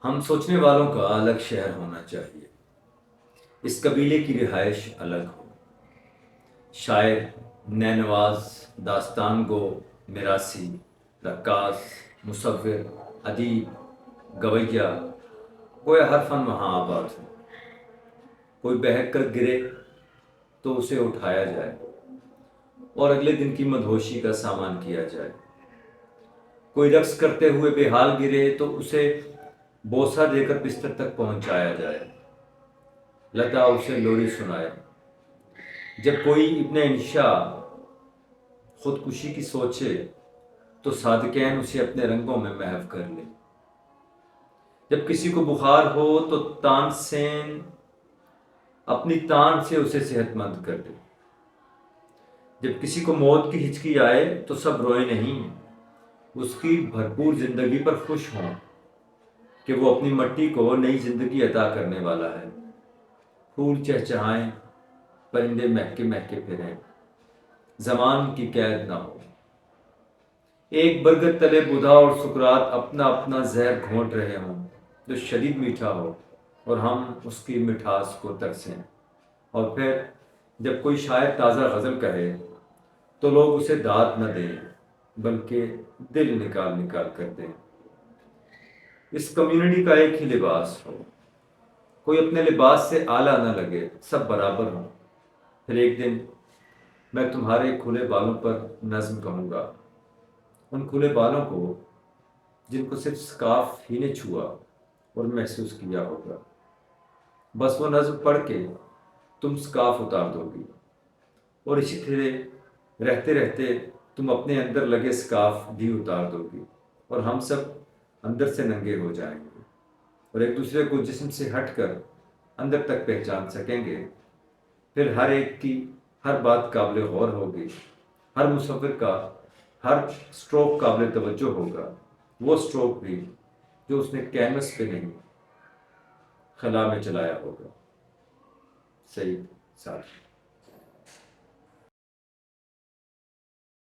ہم سوچنے والوں کا الگ شہر ہونا چاہیے، اس قبیلے کی رہائش الگ ہو۔ شاعر، نئے نواز، داستان گو، میراثی، رقاص، مصور، ادیب، گویّا، گویا ہر فن وہاں آباد ہو۔ کوئی بہک کر گرے تو اسے اٹھایا جائے اور اگلے دن کی مدہوشی کا سامان کیا جائے۔ کوئی رقص کرتے ہوئے بے حال گرے تو اسے بوسہ دے کر بستر تک پہنچایا جائے۔ لتا اسے لوری سنائے۔ جب کوئی ابن انشا خودکشی کی سوچے تو صادقین اسے اپنے رنگوں میں محو کر لے۔ جب کسی کو بخار ہو تو تانسین اپنی تان سے اسے صحت مند کر دے۔ جب کسی کو موت کی ہچکی آئے تو سب روئے نہیں، اس کی بھرپور زندگی پر خوش ہوں کہ وہ اپنی مٹی کو نئی زندگی عطا کرنے والا ہے۔ پھول چہچہائیں، پرندے مہکے مہکے پھریں، زمان کی قید نہ ہو۔ ایک برگد تلے بدھا اور سکرات اپنا اپنا زہر گھونٹ رہے ہوں جو شدید میٹھا ہو، اور ہم اس کی مٹھاس کو ترسیں۔ اور پھر جب کوئی شاعر تازہ غزل کہے تو لوگ اسے داد نہ دیں بلکہ دل نکال نکال کر دیں۔ اس کمیونٹی کا ایک ہی لباس ہو، کوئی اپنے لباس سے اعلیٰ نہ لگے، سب برابر ہوں۔ پھر ایک دن میں تمہارے کھلے بالوں پر نظم کہوں گا، ان کھلے بالوں کو جن کو صرف سکارف ہی نے چھوا اور محسوس کیا ہوگا۔ بس وہ نظم پڑھ کے تم سکارف اتار دو گی، اور اسی طرح رہتے رہتے تم اپنے اندر لگے سکارف بھی اتار دو گی، اور ہم سب اندر سے ننگے ہو جائیں گے اور ایک دوسرے کو جسم سے ہٹ کر اندر تک پہچان سکیں گے۔ پھر ہر ایک کی ہر بات قابل غور ہوگی، ہر مصور کا ہر سٹروک قابل توجہ ہوگا، وہ سٹروک بھی جو اس نے کینوس پہ نہیں خلا میں چلایا ہوگا۔ سعید سعد۔